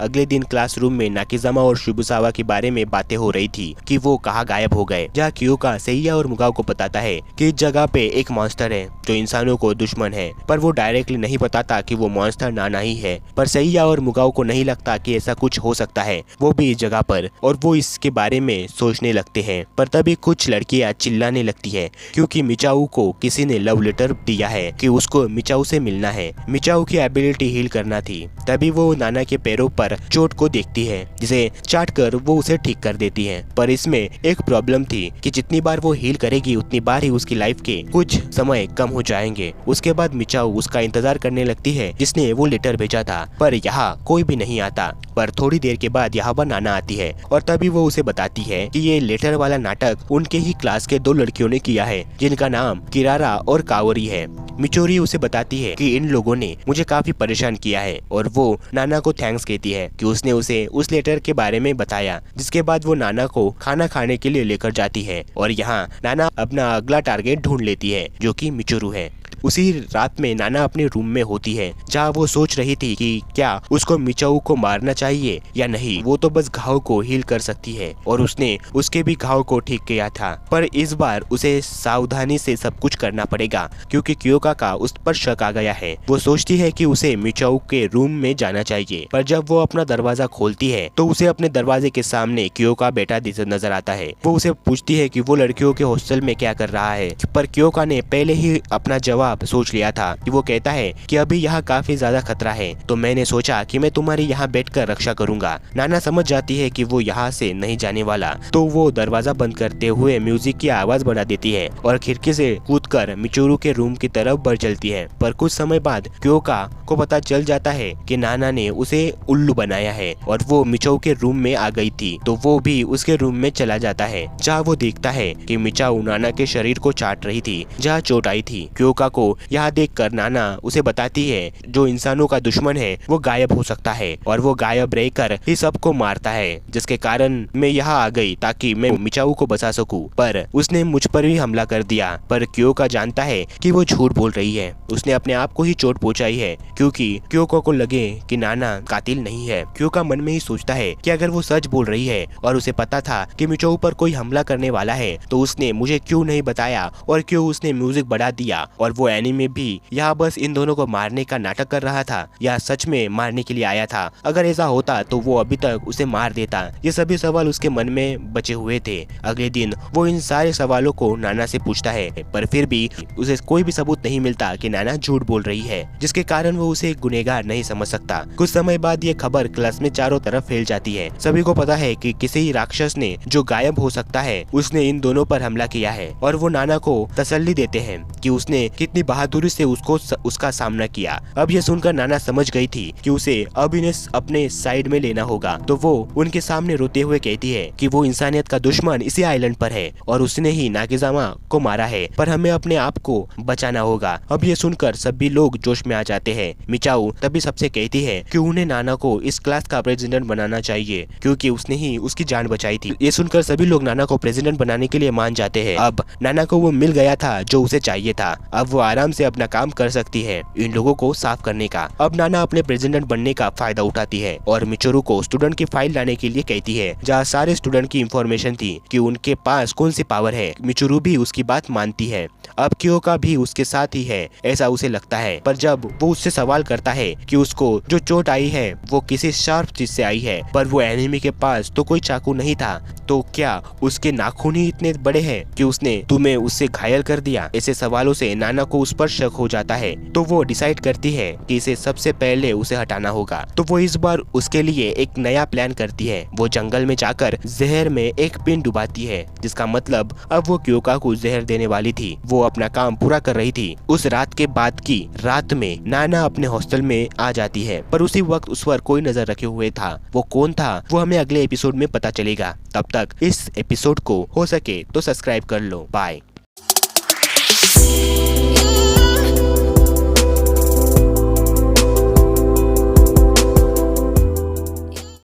अगले दिन क्लासरूम में नाकिजामा और शिबुसावा के बारे में बातें हो रही थी कि वो कहाँ गायब हो गए। जहाँ क्योका सैया और मुगाओ को बताता है कि इस जगह पे एक मॉन्स्टर है जो इंसानों को दुश्मन है, पर वो डायरेक्टली नहीं बताता कि वो मॉन्स्टर नाना ही है। पर सैया और मुगाओ को नहीं लगता कि ऐसा कुछ हो सकता है, वो भी इस जगह पर, और वो इसके बारे में सोचने लगते हैं। पर तभी कुछ लड़कियां चिल्लाने लगती है क्योंकि मिचाऊ को किसी ने लव लेटर दिया है कि उसको मिचाऊ से मिलना है। मिचाऊ की एबिलिटी हील करना थी। तभी वो नाना के पैरों पर चोट को देखती है जिसे चाट कर वो उसे ठीक कर देती है। पर इसमें एक प्रॉब्लम थी कि जितनी बार वो हील करेगी उतनी बार ही उसकी लाइफ के कुछ समय कम हो जाएंगे। उसके बाद मिचाऊ उसका इंतजार करने लगती है जिसने वो लेटर भेजा था, पर यहाँ कोई भी नहीं आता। पर थोड़ी देर के बाद यहाँ पर नाना आती है और तभी वो उसे बताती है कि ये लेटर वाला नाटक उनके ही क्लास के 2 लड़कियों ने किया है जिनका नाम किरारा और कावरी है। मिचोरी उसे बताती है कि इन लोगों ने मुझे काफी परेशान किया है और वो नाना को थैंक्स कहती है कि उसने उसे उस लेटर के बारे में बताया। जिसके बाद वो नाना को खाना खाने के लिए लेकर जाती है और यहाँ नाना अपना अगला टारगेट ढूंढ लेती है जो कि मिचोरू है। उसी रात में नाना अपने रूम में होती है जहाँ वो सोच रही थी कि क्या उसको मिचाऊ को मारना चाहिए या नहीं। वो तो बस घाव को हील कर सकती है और उसने उसके भी घाव को ठीक किया था, पर इस बार उसे सावधानी से सब कुछ करना पड़ेगा क्योंकि क्योका का उस पर शक आ गया है। वो सोचती है कि उसे मिचाऊ के रूम में जाना चाहिए, पर जब वो अपना दरवाजा खोलती है तो उसे अपने दरवाजे के सामने क्योका बैठा नजर आता है। वो उसे पूछती है कि वो लड़कियों के हॉस्टल में क्या कर रहा है, पर क्योका ने पहले ही अपना जवाब सोच लिया था कि वो कहता है कि अभी यहाँ काफी ज्यादा खतरा है, तो मैंने सोचा कि मैं तुम्हारी यहाँ बैठकर रक्षा करूंगा। नाना समझ जाती है कि वो यहाँ से नहीं जाने वाला, तो वो दरवाजा बंद करते हुए म्यूजिक की आवाज बढ़ा देती है और खिड़की से कूदकर मिचोरू के रूम की तरफ बढ़ चलती है। पर कुछ समय बाद क्योका को पता चल जाता है कि नाना ने उसे उल्लू बनाया है और वो मिचाऊ के रूम में आ गई थी, तो वो भी उसके रूम में चला जाता है जहाँ वो देखता है कि मिचाऊ नाना के शरीर को चाट रही थी जहाँ चोट आई थी। क्योका को यहाँ देखकर नाना उसे बताती है जो इंसानों का दुश्मन है वो गायब हो सकता है और वो गायब रहकर ही सबको मारता है, जिसके कारण मैं यहाँ आ गई ताकि मैं मिचाऊ को बचा सकूं, पर उसने मुझ पर भी हमला कर दिया। पर क्योका जानता है कि वो झूठ बोल रही है, उसने अपने आप को ही चोट पहुंचाई है क्योंकि क्योका को लगे कि नाना कातिल नहीं है। क्योका मन में ही सोचता है कि अगर वो सच बोल रही है और उसे पता था कि मिचाऊ पर कोई हमला करने वाला है तो उसने मुझे क्यों नहीं बताया और क्यों उसने म्यूजिक बढ़ा दिया, और वो एनीमे भी यहाँ बस इन दोनों को मारने का नाटक कर रहा था या सच में मारने के लिए आया था। अगर ऐसा होता तो वो अभी तक उसे मार देता। ये सभी सवाल उसके मन में बचे हुए थे। अगले दिन वो इन सारे सवालों को नाना से पूछता है, पर फिर भी उसे कोई भी सबूत नहीं मिलता कि नाना झूठ बोल रही है, जिसके कारण वो उसे गुनहगार नहीं समझ सकता। कुछ समय बाद ये खबर क्लास में चारों तरफ फैल जाती है। सभी को पता है कि किसी राक्षस ने जो गायब हो सकता है उसने इन दोनों पर हमला किया है, और वो नाना को तसल्ली देते हैं कि उसने कितनी बहादुरी से उसका सामना किया। अब ये सुनकर नाना समझ गई थी कि उसे अब इन्हें अपने साइड में लेना होगा, तो वो उनके सामने रोते हुए कहती है कि वो इंसानियत का दुश्मन इसी आइलैंड पर है और उसने ही नाकिजामा को मारा है, पर हमें अपने आप को बचाना होगा। अब ये सुनकर सभी लोग जोश में आ जाते हैं। मिचाऊ तभी सबसे कहती है कि उन्हें नाना को इस क्लास का प्रेसिडेंट बनाना चाहिए क्योंकि उसने ही उसकी जान बचाई थी। ये सुनकर सभी लोग नाना को प्रेसिडेंट बनाने के लिए मान जाते हैं। अब नाना को वो मिल गया था जो उसे चाहिए था। अब वो आराम से अपना काम कर सकती है इन लोगों को साफ करने का। अब नाना अपने प्रेसिडेंट बनने का फायदा उठाती है और मिचोरू को स्टूडेंट की फाइल लाने के लिए कहती है जहाँ सारे स्टूडेंट की इंफॉर्मेशन थी कि उनके पास कौन सी पावर है। मिचोरू भी उसकी बात मानती है। अब क्योका भी उसके साथ ही है ऐसा उसे लगता है, पर जब वो उससे सवाल करता है कि उसको जो चोट आई है वो किसी शार्प चीज से आई है, पर वो एनिमी के पास तो कोई चाकू नहीं था, तो क्या उसके नाखून ही इतने बड़े हैं कि उसने तुम्हें उससे घायल कर दिया। ऐसे सवालों से नाना को उस पर शक हो जाता है, तो वो डिसाइड करती है कि इसे सबसे पहले उसे हटाना होगा। तो वो इस बार उसके लिए एक नया प्लान करती है। वो जंगल में जाकर जहर में एक पिन डुबाती है, जिसका मतलब अब वो क्योका को जहर देने वाली थी। वो अपना काम पूरा कर रही थी। उस रात के बाद की रात में नाना अपने हॉस्टल में आ जाती है, पर उसी वक्त उस पर कोई नजर रखे हुए था। वो कौन था वो हमें अगले एपिसोड में पता चलेगा। तब तक इस एपिसोड को हो सके तो सब्सक्राइब कर लो। बाय।